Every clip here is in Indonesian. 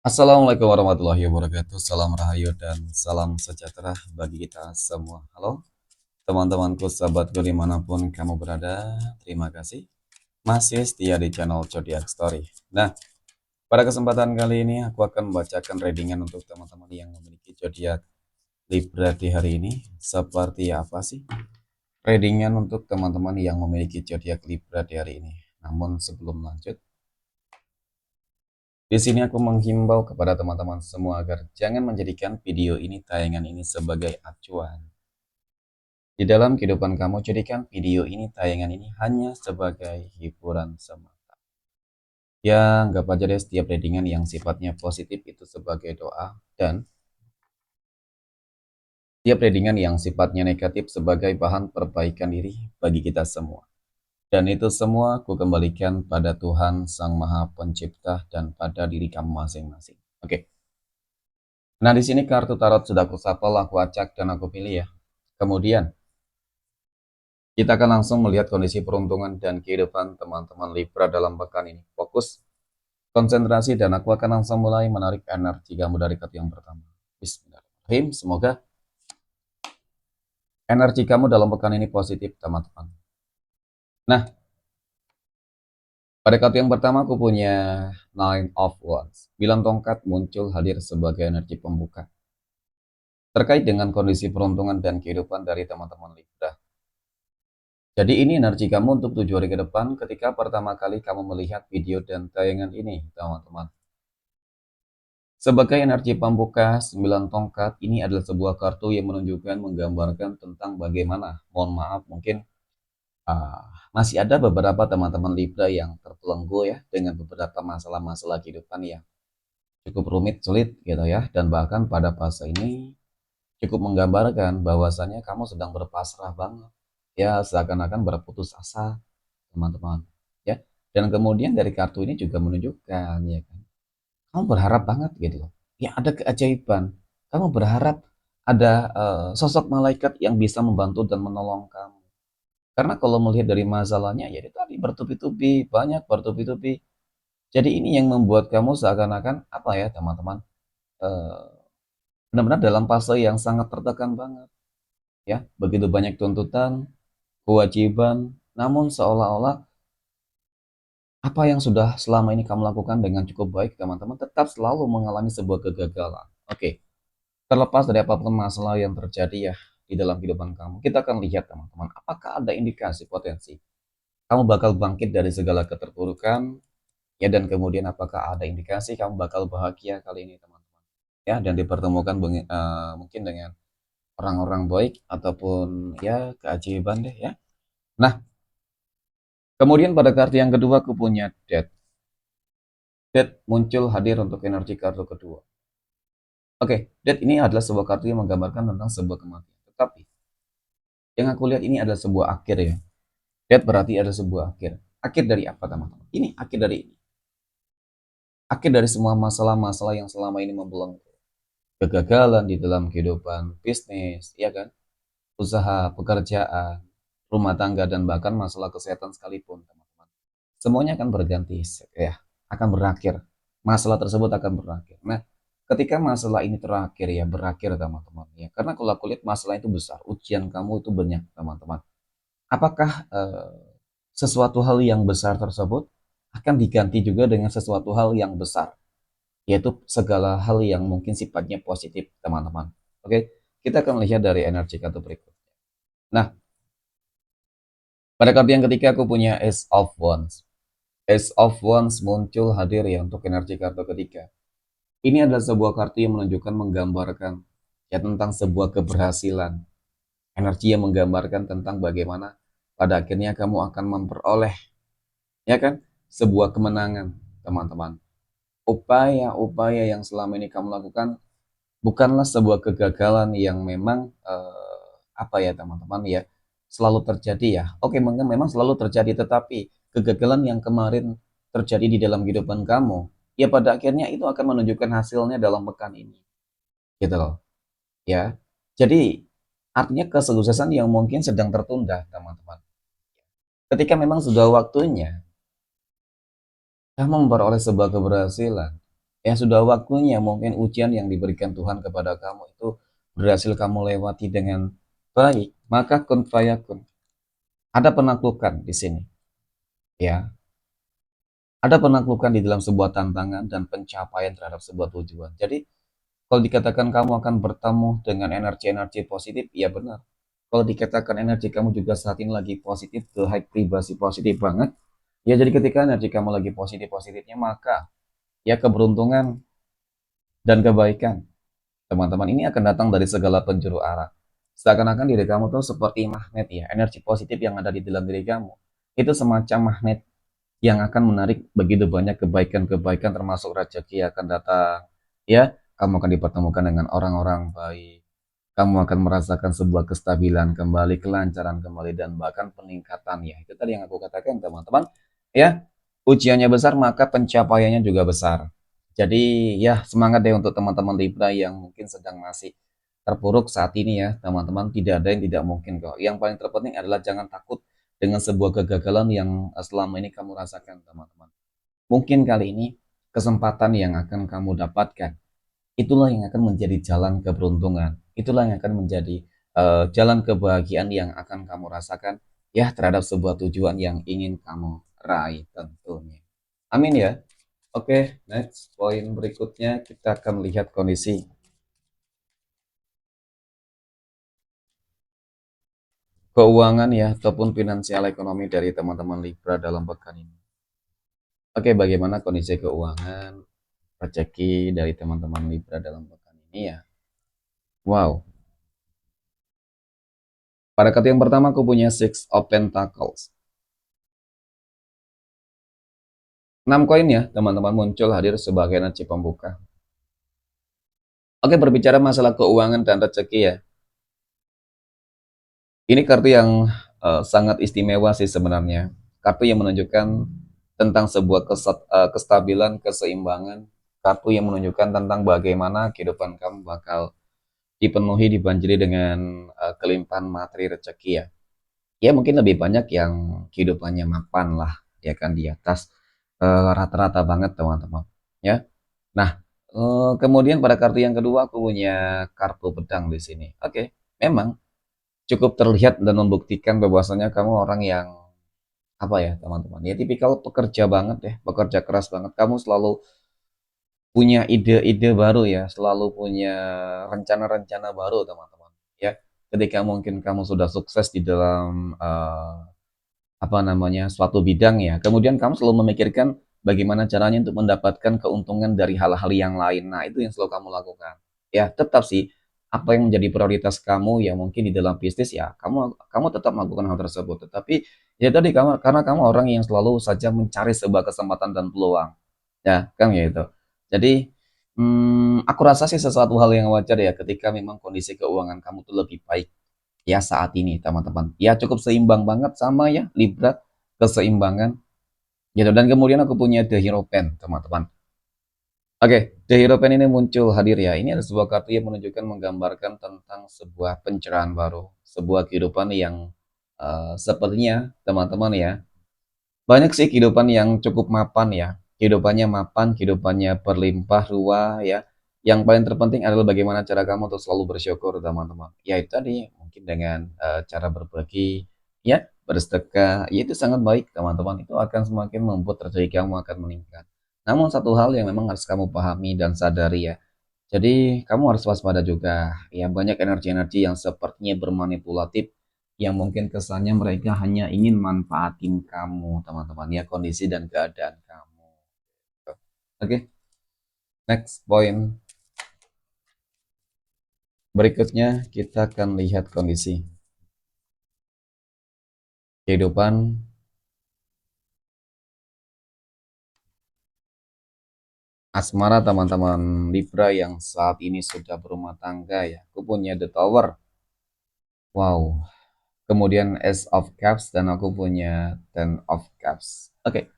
Assalamualaikum warahmatullahi wabarakatuh. Salam rahayu dan salam sejahtera bagi kita semua. Halo teman-temanku, sahabatku dimanapun kamu berada. Terima kasih masih setia di channel Zodiac Story. Nah, pada kesempatan kali ini aku akan membacakan readingan untuk teman-teman yang memiliki zodiak Libra di hari ini. Seperti apa sih readingan untuk teman-teman yang memiliki zodiak Libra di hari ini? Namun sebelum lanjut, di sini aku menghimbau kepada teman-teman semua agar jangan menjadikan video ini, tayangan ini sebagai acuan. Di dalam kehidupan kamu, jadikan video ini, tayangan ini hanya sebagai hiburan semata. Ya, anggap aja deh setiap readingan yang sifatnya positif itu sebagai doa, dan setiap readingan yang sifatnya negatif sebagai bahan perbaikan diri bagi kita semua. Dan itu semua aku kembalikan pada Tuhan Sang Maha Pencipta dan pada diri kamu masing-masing. Oke. Nah, di sini kartu tarot sudah aku shuffle, aku acak, dan aku pilih ya. Kemudian, kita akan langsung melihat kondisi peruntungan dan kehidupan teman-teman Libra dalam pekan ini. Fokus, konsentrasi, dan aku akan langsung mulai menarik energi kamu dari kartu yang pertama. Bismillahirrahmanirrahim. Semoga energi kamu dalam pekan ini positif, teman-teman. Nah, pada kartu yang pertama aku punya Nine of Wands. 9 tongkat muncul hadir sebagai energi pembuka. Terkait dengan kondisi peruntungan dan kehidupan dari teman-teman Libra. Jadi ini energi kamu untuk 7 hari ke depan ketika pertama kali kamu melihat video dan tayangan ini, teman-teman. Sebagai energi pembuka 9 tongkat, ini adalah sebuah kartu yang menunjukkan, menggambarkan tentang bagaimana, mohon maaf, mungkin masih ada beberapa teman-teman Libra yang terbelenggu ya, dengan beberapa masalah-masalah kehidupan yang cukup rumit, sulit gitu ya. Dan bahkan pada fase ini cukup menggambarkan bahwasannya kamu sedang berpasrah banget. Ya, seakan-akan berputus asa, teman-teman, ya. Dan kemudian dari kartu ini juga menunjukkan, ya kan, kamu berharap banget gitu loh, ya ada keajaiban, kamu berharap ada sosok malaikat yang bisa membantu dan menolong kamu. Karena kalau melihat dari masalahnya, ya itu tadi bertubi-tubi, banyak bertubi-tubi. Jadi ini yang membuat kamu seakan-akan apa ya, teman-teman, eh, benar-benar dalam fase yang sangat tertekan banget, ya. Begitu banyak tuntutan, kewajiban, namun seolah-olah apa yang sudah selama ini kamu lakukan dengan cukup baik, teman-teman, tetap selalu mengalami sebuah kegagalan. Oke, terlepas dari apapun masalah yang terjadi ya di dalam kehidupan kamu, kita akan lihat, teman-teman, apakah ada indikasi potensi kamu bakal bangkit dari segala keterpurukan, ya, dan kemudian apakah ada indikasi kamu bakal bahagia kali ini, teman-teman, ya, dan dipertemukan mungkin dengan orang-orang baik ataupun ya keajaiban deh ya. Nah, kemudian pada kartu yang kedua aku punya Death. Death muncul hadir untuk energi kartu kedua. Oke, Death ini adalah sebuah kartu yang menggambarkan tentang sebuah kematian. Tetapi yang aku lihat ini adalah sebuah akhir ya. Death berarti ada sebuah akhir. Akhir dari apa, teman-teman? Ini akhir dari ini. Akhir dari semua masalah-masalah yang selama ini membelenggu. Kegagalan di dalam kehidupan bisnis, ya kan? Usaha, pekerjaan, rumah tangga, dan bahkan masalah kesehatan sekalipun, teman-teman. Semuanya akan berganti, ya, akan berakhir. Masalah tersebut akan berakhir. Nah, ketika masalah ini terakhir ya, berakhir, teman-teman, ya, karena kalau aku lihat masalah itu besar, ujian kamu itu banyak, teman-teman. Apakah sesuatu hal yang besar tersebut akan diganti juga dengan sesuatu hal yang besar, yaitu segala hal yang mungkin sifatnya positif, teman-teman. Oke, kita akan lihat dari energi kartu berikut. Nah, pada kartu yang ketiga aku punya Ace of Wands. Ace of Wands muncul hadir ya untuk energi kartu ketiga. Ini adalah sebuah kartu yang menunjukkan, menggambarkan ya tentang sebuah keberhasilan. Energi yang menggambarkan tentang bagaimana pada akhirnya kamu akan memperoleh, ya kan, sebuah kemenangan, teman-teman. Upaya-upaya yang selama ini kamu lakukan bukanlah sebuah kegagalan yang memang apa ya, teman-teman, ya, selalu terjadi ya. Oke, mungkin memang selalu terjadi, tetapi kegagalan yang kemarin terjadi di dalam kehidupan kamu, ya pada akhirnya itu akan menunjukkan hasilnya dalam pekan ini, gitu loh, ya. Jadi artinya kesuksesan yang mungkin sedang tertunda, teman-teman, ketika memang sudah waktunya kamu memperoleh sebuah keberhasilan, Ya sudah waktunya mungkin ujian yang diberikan Tuhan kepada kamu itu berhasil kamu lewati dengan baik, maka kun fayakun. Ada penaklukan di sini, ya. Ada penaklukan di dalam sebuah tantangan dan pencapaian terhadap sebuah tujuan. Jadi, kalau dikatakan kamu akan bertemu dengan energi-energi positif, ya benar. Kalau dikatakan energi kamu juga saat ini lagi positif, ke high vibrasi positif banget, ya jadi ketika energi kamu lagi positif-positifnya, maka ya keberuntungan dan kebaikan teman-teman ini akan datang dari segala penjuru arah. Seakan-akan diri kamu tuh seperti magnet ya, energi positif yang ada di dalam diri kamu. Itu semacam magnet yang akan menarik begitu banyak kebaikan-kebaikan termasuk rezeki yang akan datang. Ya, kamu akan dipertemukan dengan orang-orang baik. Kamu akan merasakan sebuah kestabilan kembali, kelancaran kembali, dan bahkan peningkatan ya. Itu tadi yang aku katakan teman-teman. Ya, ujiannya besar maka pencapaiannya juga besar. Jadi ya semangat deh untuk teman-teman Libra yang mungkin sedang masih terpuruk saat ini ya teman-teman. Tidak ada yang tidak mungkin kok. Yang paling terpenting adalah jangan takut dengan sebuah kegagalan yang selama ini kamu rasakan teman-teman. Mungkin kali ini kesempatan yang akan kamu dapatkan. Itulah yang akan menjadi jalan keberuntungan. Itulah yang akan menjadi jalan kebahagiaan yang akan kamu rasakan ya terhadap sebuah tujuan yang ingin kamu raih tentunya. Amin ya. Oke, next poin berikutnya kita akan lihat kondisi keuangan ya ataupun finansial ekonomi dari teman-teman Libra dalam pekan ini. Oke, bagaimana kondisi keuangan rezeki dari teman-teman Libra dalam pekan ini ya? Wow. Pada kartu yang pertama aku punya Six of Pentacles. 6 koin ya, teman-teman muncul hadir sebagai energi pembuka. Oke, berbicara masalah keuangan dan rezeki ya. Ini kartu yang sangat istimewa sih sebenarnya. Kartu yang menunjukkan tentang sebuah kestabilan, keseimbangan. Kartu yang menunjukkan tentang bagaimana kehidupan kamu bakal dipenuhi, dibanjiri dengan kelimpahan materi rezeki ya. Ya mungkin lebih banyak yang kehidupannya mapan lah, ya kan di atas rata-rata banget teman-teman. Ya. Nah, kemudian pada kartu yang kedua aku punya kartu pedang di sini. Oke, memang cukup terlihat dan membuktikan bahwasanya kamu orang yang apa ya teman-teman? Ya tipikal pekerja banget ya, bekerja keras banget. Kamu selalu punya ide-ide baru ya, selalu punya rencana-rencana baru teman-teman. Ya, ketika mungkin kamu sudah sukses di dalam apa namanya suatu bidang ya, kemudian kamu selalu memikirkan bagaimana caranya untuk mendapatkan keuntungan dari hal-hal yang lain. Nah, itu yang selalu kamu lakukan. Ya, tetap sih apa yang menjadi prioritas kamu ya mungkin di dalam bisnis ya kamu kamu tetap melakukan hal tersebut. Tetapi ya tadi kamu karena kamu orang yang selalu saja mencari sebuah kesempatan dan peluang. Ya, kan gitu. Jadi aku rasa sih sesuatu hal yang wajar ya ketika memang kondisi keuangan kamu tuh lebih baik ya saat ini teman-teman. Ya cukup seimbang banget sama ya Libra keseimbangan gitu. Dan kemudian aku punya The Hero Pen teman-teman. Oke, The Hero Pen ini muncul hadir ya. Ini ada sebuah kartu yang menunjukkan menggambarkan tentang sebuah pencerahan baru, sebuah kehidupan yang sepertinya teman-teman ya banyak sih kehidupan yang cukup mapan ya. Kehidupannya mapan, kehidupannya berlimpah ruah ya. Yang paling terpenting adalah bagaimana cara kamu untuk selalu bersyukur teman-teman. Ya itu tadi mungkin dengan cara berbagi, ya bersedekah, ya itu sangat baik teman-teman. Itu akan semakin membuat rezeki kamu akan meningkat. Namun satu hal yang memang harus kamu pahami dan sadari ya. Jadi kamu harus waspada juga. Ya banyak energi-energi yang sepertinya bermanipulatif yang mungkin kesannya mereka hanya ingin manfaatin kamu, teman-teman, ya kondisi dan keadaan kamu. Oke, next point. Berikutnya kita akan lihat kondisi kehidupan asmara teman-teman Libra yang saat ini sudah berumah tangga ya. Aku punya The Tower. Wow. Kemudian Ace of Cups dan aku punya Ten of Cups. Oke.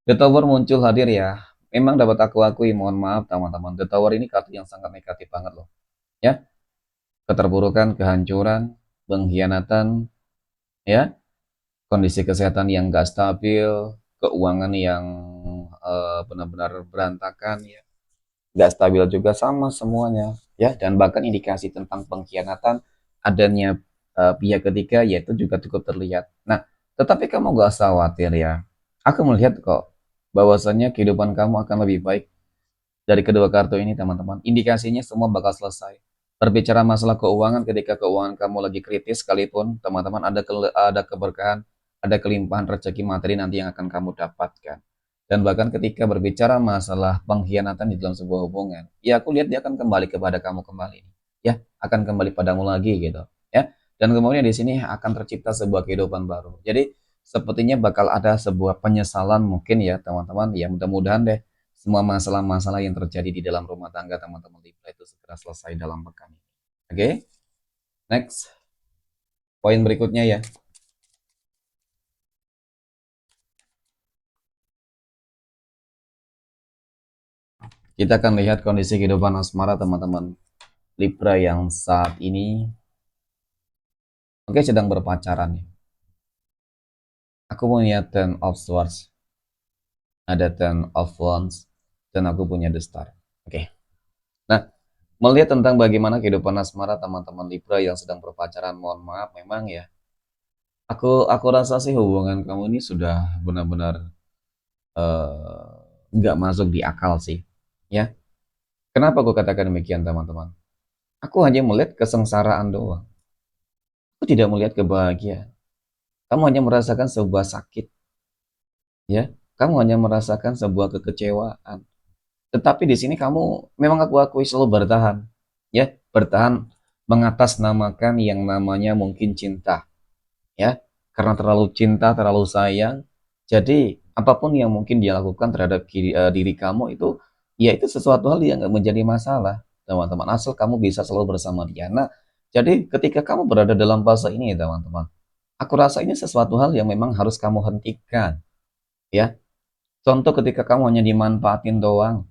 The Tower muncul hadir ya. Memang dapat aku akui, mohon maaf teman-teman. The Tower ini kartu yang sangat negatif banget loh. Ya, keterburukan, kehancuran, pengkhianatan, ya, kondisi kesehatan yang gak stabil, keuangan yang benar-benar berantakan, ya. nggak stabil juga sama semuanya ya, dan bahkan indikasi tentang pengkhianatan adanya pihak ketiga yaitu juga cukup terlihat. Nah, tetapi kamu gak usah khawatir ya. Aku melihat kok bahwasannya kehidupan kamu akan lebih baik dari kedua kartu ini, teman-teman. Indikasinya semua bakal selesai. Berbicara masalah keuangan, ketika keuangan kamu lagi kritis sekalipun, teman-teman, ada keberkahan, ada kelimpahan rezeki materi nanti yang akan kamu dapatkan. Dan bahkan ketika berbicara masalah pengkhianatan di dalam sebuah hubungan, ya aku lihat dia akan kembali kepada kamu kembali. Ya, akan kembali padamu lagi gitu. Ya. Dan kemudian di sini akan tercipta sebuah kehidupan baru. Jadi sepertinya bakal ada sebuah penyesalan mungkin ya teman-teman. Ya mudah-mudahan deh semua masalah-masalah yang terjadi di dalam rumah tangga teman-teman Libra itu segera selesai dalam pekan ini. Oke, next. Poin berikutnya ya. Kita akan lihat kondisi kehidupan asmara teman-teman Libra yang saat ini oke sedang berpacaran ya. Aku punya Ten of Swords, ada Ten of Wands, dan aku punya The Star. Oke. Nah, melihat tentang bagaimana kehidupan asmara teman-teman Libra yang sedang berpacaran, mohon maaf memang ya. Aku rasa sih hubungan kamu ini sudah benar-benar eh, nggak masuk di akal sih. Ya, kenapa aku katakan demikian teman-teman? Aku hanya melihat kesengsaraan doang. Aku tidak melihat kebahagiaan. Kamu hanya merasakan sebuah sakit, ya. Kamu hanya merasakan sebuah kekecewaan. Tetapi di sini kamu memang aku akui selalu bertahan, ya, bertahan mengatasnamakan yang namanya mungkin cinta, ya. Karena terlalu cinta, terlalu sayang, jadi apapun yang mungkin dia lakukan terhadap diri kamu itu, ya itu sesuatu hal yang nggak menjadi masalah, teman-teman. Asal kamu bisa selalu bersama dia. Nah, jadi ketika kamu berada dalam fase ini, teman-teman, aku rasa ini sesuatu hal yang memang harus kamu hentikan, ya. Contoh ketika kamu hanya dimanfaatin doang,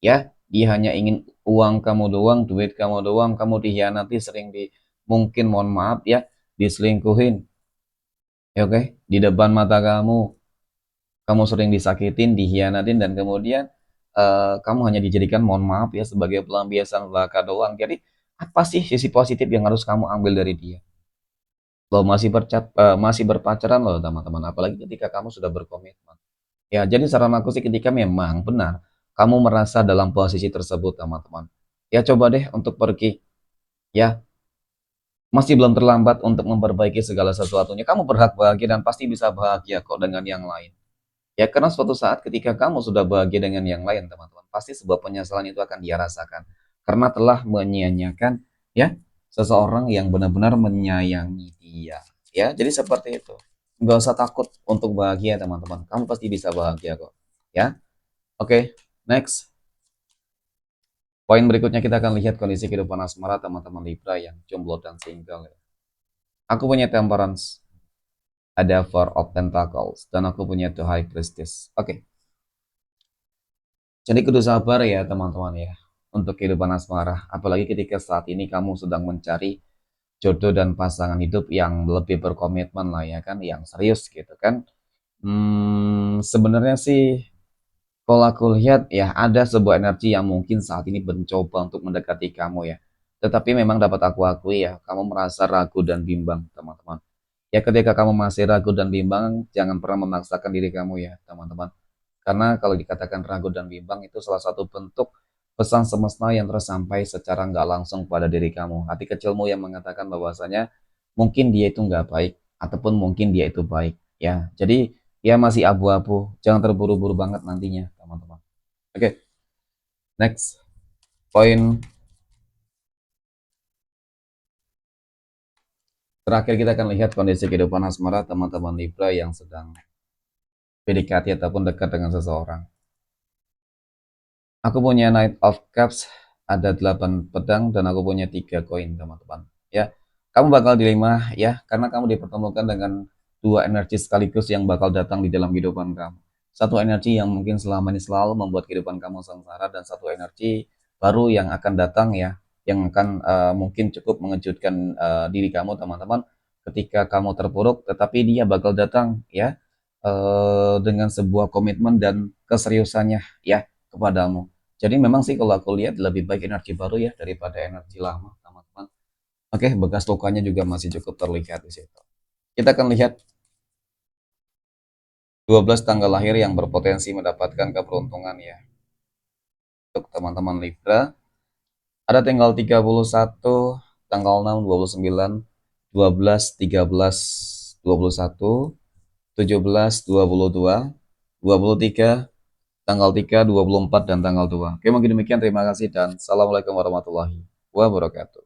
ya, dia hanya ingin uang kamu doang, duit kamu doang, kamu dihianati, sering di mungkin mohon maaf ya, diselingkuhin, ya oke, di depan mata kamu, kamu sering disakitin, dihianatin, dan kemudian kamu hanya dijadikan mohon maaf ya sebagai pelampiasan belaka doang. Jadi apa sih sisi positif yang harus kamu ambil dari dia? Lo masih berpacaran loh teman-teman, apalagi ketika kamu sudah berkomitmen. Ya, jadi saran aku sih ketika memang benar kamu merasa dalam posisi tersebut teman-teman. Ya coba deh untuk pergi. Ya, masih belum terlambat untuk memperbaiki segala sesuatunya. Kamu berhak bahagia dan pasti bisa bahagia kok dengan yang lain. Ya, karena suatu saat ketika kamu sudah bahagia dengan yang lain, teman-teman, pasti sebuah penyesalan itu akan dia rasakan. Karena telah menyia-nyiakan, ya, seseorang yang benar-benar menyayangi dia. Ya, jadi seperti itu. Nggak usah takut untuk bahagia, teman-teman. Kamu pasti bisa bahagia kok. Ya, oke, next. Poin berikutnya kita akan lihat kondisi kehidupan asmara teman-teman Libra yang jomblo dan single. Aku punya Temperance, ada Four of Pentacles, dan aku punya The High Priestess. Oke, jadi kudu sabar ya teman-teman ya untuk kehidupan asmara. Apalagi ketika saat ini kamu sedang mencari jodoh dan pasangan hidup yang lebih berkomitmen lah ya kan, yang serius gitu kan. Sebenarnya sih kalau aku lihat ya ada sebuah energi yang mungkin saat ini mencoba untuk mendekati kamu ya. Tetapi memang dapat aku akui ya, kamu merasa ragu dan bimbang teman-teman. Ya ketika kamu masih ragu dan bimbang, jangan pernah memaksakan diri kamu ya teman-teman. Karena kalau dikatakan ragu dan bimbang itu salah satu bentuk pesan semesta yang tersampai secara nggak langsung pada diri kamu. Hati kecilmu yang mengatakan bahwasanya mungkin dia itu nggak baik ataupun mungkin dia itu baik. Ya, jadi ya masih abu-abu. Jangan terburu-buru banget nantinya, teman-teman. Oke, next poin terakhir kita akan lihat kondisi kehidupan asmara teman-teman Libra yang sedang PDKT ataupun dekat dengan seseorang. Aku punya Knight of Cups, ada 8 pedang, dan aku punya 3 koin, teman-teman. Ya, kamu bakal dilema ya, karena kamu dipertemukan dengan dua energi sekaligus yang bakal datang di dalam kehidupan kamu. Satu energi yang mungkin selama ini selalu membuat kehidupan kamu sengsara, dan satu energi baru yang akan datang ya, yang akan mungkin cukup mengejutkan diri kamu, teman-teman, ketika kamu terpuruk, tetapi dia bakal datang ya dengan sebuah komitmen dan keseriusannya ya kepadamu. Jadi memang sih kalau aku lihat lebih baik energi baru ya daripada energi lama, teman-teman. Oke, bekas lukanya juga masih cukup terlihat di situ. Kita akan lihat 12 tanggal lahir yang berpotensi mendapatkan keberuntungan ya. Untuk teman-teman Libra, ada tanggal 31, tanggal 6, 29, 12, 13, 21, 17, 22, 23, tanggal 3, 24, dan tanggal 2. Oke, mungkin demikian. Terima kasih dan Assalamualaikum warahmatullahi wabarakatuh.